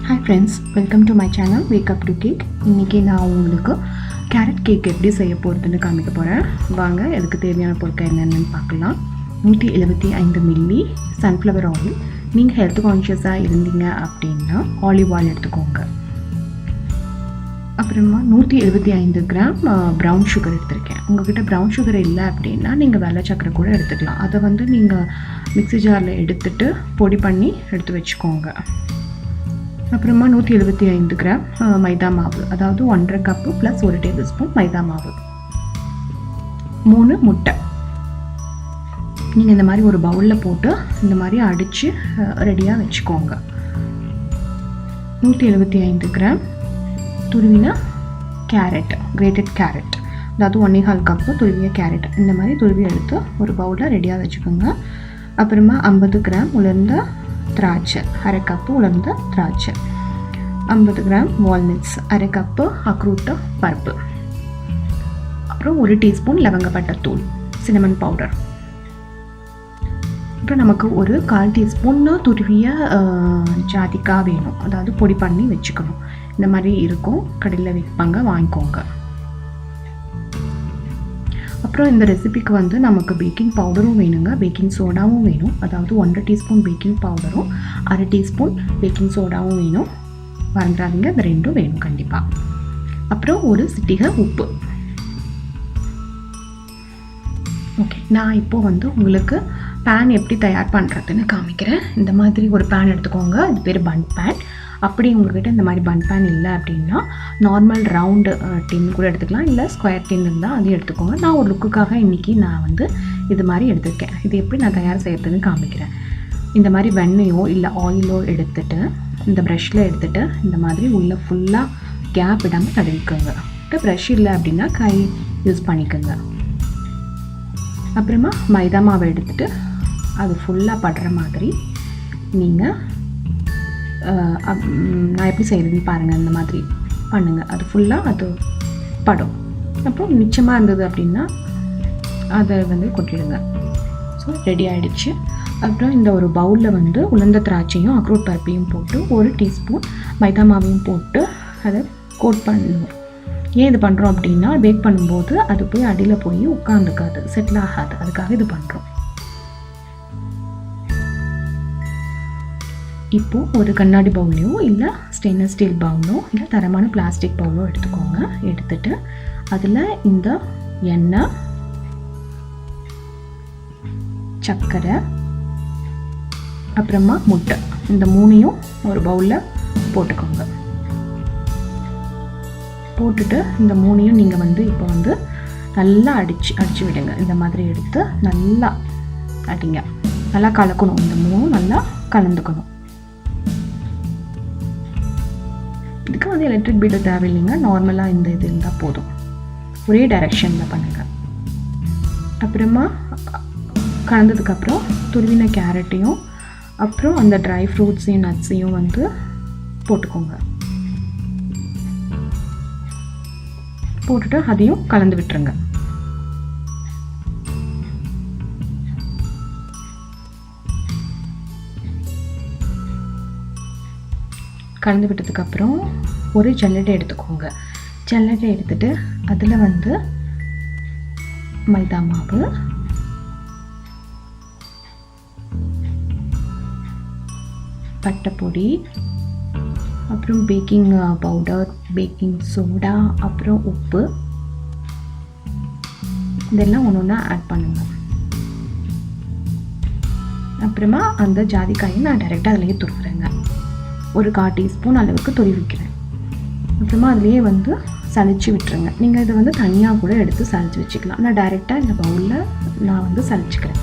Hi friends, welcome to my channel Wakeup to Cake. இன்னைக்கு நான் உங்களுக்கு கேரட் கேக் எப்படி செய்ய போறதுன்னு காமிக்க போறேன். வாங்க இதுக்கு தேவையான பொருட்கள் என்னென்னன்னு பார்க்கலாம். 175 மில்லி சன்ஃப்ளவர் ஆயில். நீங்க ஹெல்த் கான்ஷியஸா இருந்தீங்க அப்படின்னா ஆலிவ் ஆயில் எடுத்துக்கோங்க. அப்புறமா 175 கிராம் ப்ரௌன் சுகர் எடுத்துருக்கேன். உங்ககிட்ட ப்ரௌன் சுகர் இல்லை அப்படின்னா நீங்கள் வெள்ளை சக்கரை கூட எடுத்துக்கலாம். அதை வந்து நீங்கள் மிக்ஸி ஜாரில் எடுத்துட்டு பொடி பண்ணி எடுத்து வச்சுக்கோங்க. அப்புறமா 175 கிராம் மைதா மாவு, அதாவது 1.5 கப்பு ப்ளஸ் 1 டேபிள் ஸ்பூன் மைதா மாவு, 3 முட்டை. நீங்கள் இந்த மாதிரி ஒரு பவுலில் போட்டு இந்த மாதிரி அடித்து ரெடியாக வச்சுக்கோங்க. 175 கிராம் துருவின கேரட், கிரேட்டட் கேரட், அதாவது 1.25 கப்பு துருவிய கேரட் இந்த மாதிரி துருவி எடுத்து ஒரு பவுலில் ரெடியாக வச்சுக்கோங்க. அப்புறமா 50 கிராம் உலர்ந்த திராட்சை, 1/2 கப்பு உலர்ந்த திராட்சை, 50 கிராம் வால்நட்ஸ், 1/2 கப்பு அக்ரூட் பருப்பு, அப்புறம் 1 டீஸ்பூன் லவங்கப்பட்டத்தூள், சினமன் பவுடர். அப்புறம் நமக்கு ஒரு 1/4 டீஸ்பூன் துருவிய ஜாதிக்காய் வேணும், அதாவது பொடி பண்ணி வச்சுக்கணும். இந்த மாதிரி இருக்கும், கடையில் விற்பாங்க, வாங்கிக்கோங்க. அப்புறம் இந்த ரெசிபிக்கு வந்து நமக்கு பேக்கிங் பவுடரும் வேணுங்க, பேக்கிங் சோடாவும் வேணும். அதாவது 1/2 டீஸ்பூன் பேக்கிங் பவுடரும் 1/2 டீஸ்பூன் பேக்கிங் சோடாவும் வேணும். மறந்துடாதீங்க, இந்த ரெண்டும் வேணும் கண்டிப்பாக. அப்புறம் ஒரு சிட்டிகை உப்பு. ஓகே, நான் இப்போ வந்து உங்களுக்கு பேன் எப்படி தயார் பண்ணுறதுன்னு காமிக்கிறேன். இந்த மாதிரி ஒரு பேன் எடுத்துக்கோங்க, இது பேர் பன் பேன். அப்படி உங்கள்கிட்ட இந்த மாதிரி பன் பேன் இல்லை அப்படின்னா நார்மல் ரவுண்டு டின் கூட எடுத்துக்கலாம், இல்லை ஸ்கொயர் டின் இருந்தால் அதையும் எடுத்துக்கோங்க. நான் ஒரு லுக்குக்காக இன்றைக்கி நான் வந்து இது மாதிரி எடுத்துருக்கேன். இது எப்படி நான் தயார் செய்யறதுன்னு காமிக்கிறேன். இந்த மாதிரி வெண்ணெயோ இல்லை ஆயிலோ எடுத்துகிட்டு இந்த ப்ரஷ்ஷில் எடுத்துகிட்டு இந்த மாதிரி உள்ளே ஃபுல்லாக கேப் இடாமல் தடவிக்கோங்க. ப்ரஷ் இல்லை அப்படின்னா கை யூஸ் பண்ணிக்கோங்க. அப்புறமா மைதா மாவை எடுத்துகிட்டு அது ஃபுல்லாக படுற மாதிரி நீங்கள் நான் எப்படி செய்கிறதுன்னு பாருங்கள். இந்த மாதிரி பண்ணுங்கள், அது ஃபுல்லாக அது படும். அப்புறம் மிச்சமாக இருந்தது அப்படின்னா அதை வந்து கொட்டிடுங்க. ஸோ ரெடி ஆகிடுச்சு. அப்புறம் இந்த ஒரு பவுலில் வந்து உலர்ந்த திராட்சையும் அக்ரூட் பருப்பையும் போட்டு 1 டீஸ்பூன் மைதா மாவையும் போட்டு அதை கோட் பண்ணணும். ஏன் இது பண்ணுறோம் அப்படின்னா பேக் பண்ணும்போது அது போய் அடியில் போய் உட்காந்துக்காது, செட்டில் ஆகாது, அதுக்காக இது பண்ணுறோம். இப்போது ஒரு கண்ணாடி பவுலையோ இல்லை ஸ்டெயின்லெஸ் ஸ்டீல் பவுலோ இல்லை தரமான பிளாஸ்டிக் பவுலோ எடுத்துக்கோங்க. எடுத்துட்டு அதில் இந்த எண்ணெய், சர்க்கரை, அப்புறமா முட்டை, இந்த 3ஐயும் ஒரு பவுலில் போட்டுக்கோங்க. போட்டுட்டு இந்த 3ஐயும் நீங்கள் வந்து இப்போ வந்து நல்லா அடித்து விடுங்க. இந்த மாதிரி எடுத்து நல்லா அடிங்க, நல்லா கலக்கணும். இந்த 3ம் நல்லா கலந்துக்கணும். இதுக்கு வந்து எலக்ட்ரிக் பீட்டர் தேவையில்லைங்க, நார்மலாக இந்த இது இருந்தால் போதும். ஒரே டைரெக்ஷனில் பண்ணுங்கள். அப்புறமா கலந்ததுக்கப்புறம் துருவின கேரட்டையும் அப்புறம் அந்த ட்ரை ஃப்ரூட்ஸையும் நட்ஸையும் வந்து போட்டுக்கோங்க. போட்டுட்டு அதையும் கலந்து விட்டுருங்க. கலந்து விட்டதுக்கப்புறம் ஒரு ஜல்லடை எடுத்துக்கோங்க. ஜல்லடை எடுத்துகிட்டு அதில் வந்து மைதா மாவு, பட்டைப்பொடி, அப்புறம் பேக்கிங் பவுடர், பேக்கிங் சோடா, அப்புறம் உப்பு, இதெல்லாம் ஒன்று ஒன்றா ஆட் பண்ணுங்கள். அப்புறமா அந்த ஜாதிக்காயை நான் டைரெக்டாக அதிலேயே துருவுறேங்க. ஒரு 1/4 டீஸ்பூன் அளவுக்கு துருவிக்கிறேன். அப்புறமா அதுலேயே வந்து சளிச்சு விட்டுருங்க. நீங்கள் இதை வந்து தனியாக கூட எடுத்து சளிச்சு வச்சுக்கலாம். நான் டைரெக்டாக இந்த பவுலில் நான் வந்து சளிச்சுக்கிறேன்.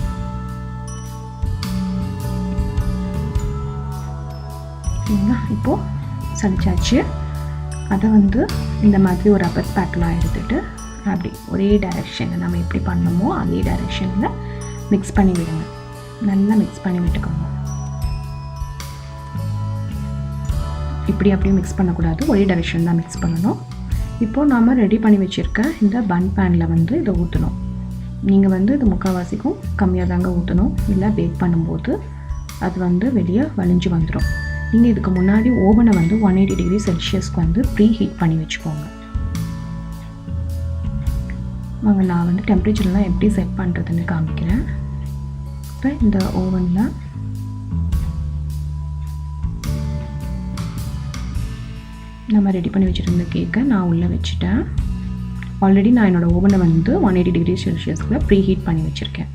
சரிங்களா? இப்போது சளிச்சாச்சு. அதை வந்து இந்த மாதிரி ஒரு ரப்பர் ஸ்பேட்டலாக எடுத்துகிட்டு அப்படி ஒரே டைரெக்ஷனில் நம்ம எப்படி பண்ணணுமோ அதே டைரெக்ஷனில் மிக்ஸ் பண்ணி விடுங்க. நல்லா மிக்ஸ் பண்ணி விட்டுக்கோங்க. இப்படி அப்படியே மிக்ஸ் பண்ணக்கூடாது, ஒரே டைரெக்ஷன் தான் மிக்ஸ் பண்ணணும். இப்போது நாம் ரெடி பண்ணி வச்சுருக்க இந்த பன் பேனில் வந்து இதை ஊற்றணும். நீங்கள் வந்து இது முக்கால்வாசிக்கும் கம்மியாக தாங்க ஊற்றணும், இல்லை பேக் பண்ணும்போது அது வந்து வெளியே வலிஞ்சு வந்துடும். நீங்கள் இதுக்கு முன்னாடி ஓவனை வந்து 180 டிகிரி செல்சியஸ்க்கு வந்து ப்ரீ ஹீட் பண்ணி வச்சுக்கோங்க. வாங்க நான் வந்து டெம்பரேச்சர்லாம் எப்படி செட் பண்ணுறதுன்னு காமிக்கிறேன். இப்போ இந்த ஓவனில் நம்ம ரெடி பண்ணி வச்சுருந்த கேக்கை நான் உள்ளே வச்சுட்டேன். ஆல்ரெடி நான் என்னோடய ஓவனை வந்து 180 டிகிரி செல்சியஸில் ப்ரீ ஹீட் பண்ணி வச்சுருக்கேன்.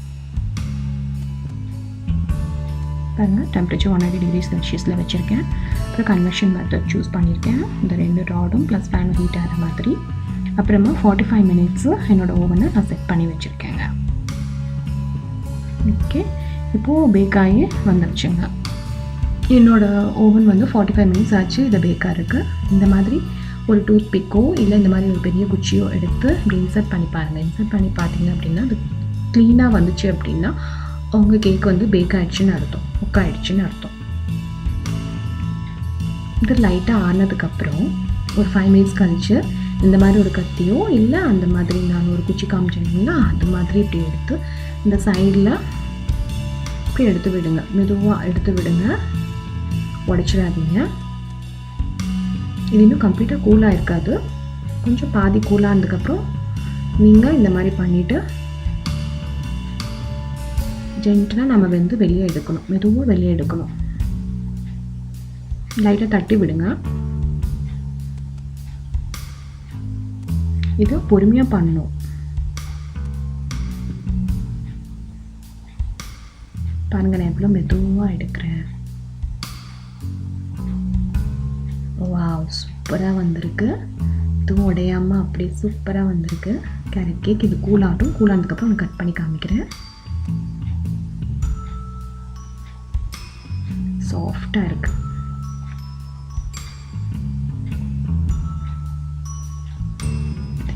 பாருங்கள் டெம்பரேச்சர் 180 டிகிரி செல்சியஸில் வச்சுருக்கேன். அப்புறம் கன்வெக்ஷன் மெத்தட் சூஸ் பண்ணியிருக்கேன். இந்த 2 ராடும் ப்ளஸ் பேன் ஹீட் ஆகிற மாதிரி. அப்புறமா 45 மினிட்ஸு என்னோடய ஓவனை நான் செட் பண்ணி வச்சுருக்கேங்க. ஓகே, இப்போது பேக் ஆகி வந்துடுச்சுங்க. என்னோடய ஓவன் வந்து 45 மினிட்ஸ் ஆச்சு. இதை பேக்காக இருக்குது. இந்த மாதிரி ஒரு டூத் பிக்கோ இல்லை இந்த மாதிரி ஒரு பெரிய குச்சியோ எடுத்து இப்படி இன்சர்ட் பண்ணி பாருங்கள். இன்சர்ட் பண்ணி பார்த்தீங்க அப்படின்னா அது க்ளீனாக வந்துச்சு அப்படின்னா உங்கள் கேக் வந்து பேக் ஆகிடுச்சின்னு அர்த்தம், குக் ஆகிடுச்சின்னு அர்த்தம். இது லைட்டாக ஆனதுக்கப்புறம் ஒரு 5 மினிட்ஸ் கழிச்சு இந்த மாதிரி ஒரு கத்தியோ இல்லை அந்த மாதிரி நான் ஒரு குச்சி காமிச்சேன்னா அது மாதிரி இப்படி எடுத்து இந்த சைடில் இப்படி எடுத்து விடுங்க. மெதுவாக எடுத்து விடுங்க, உடைச்சிடாதீங்க. இது இன்னும் கம்ப்ளீட்டாக கூலாக இருக்காது. கொஞ்சம் பாதி கூலாக இருந்ததுக்கப்புறம் நீங்கள் இந்த மாதிரி பண்ணிவிட்டு ஜென்டலாக நம்ம வந்து வெளியே எடுக்கணும். மெதுவாக வெளியே எடுக்கணும். லைட்டாக தட்டி விடுங்க. இது பொறுமையாக பண்ணணும். பாருங்க நான் எவ்வளோ மெதுவாக எடுக்கிறேன். வாவ், சூப்பராக வந்திருக்கு. இதுவும் உடையாமல் அப்படியே சூப்பராக வந்திருக்கு கேரட் கேக். இது கூலாகட்டும். கூலானதுக்கப்புறம் நான் கட் பண்ணி காமிக்கிறேன். சாஃப்டாக இருக்குது.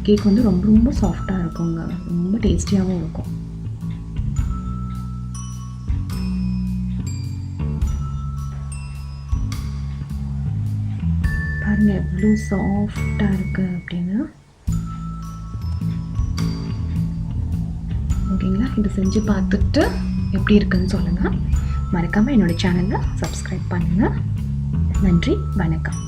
கேக் வந்து ரொம்ப ரொம்ப சாஃப்டாக இருக்குங்க. ரொம்ப டேஸ்டியாகவும் இருக்கும். பாருங்கள் எவ்வளோ சாஃப்டாக இருக்குது அப்படின்னு. ஓகேங்களா, இது செஞ்சு பார்த்துட்டு எப்படி இருக்குன்னு சொல்லுங்கள். மறக்காமல் என்னோடய சேனலை சப்ஸ்கிரைப் பண்ணுங்கள். நன்றி, வணக்கம்.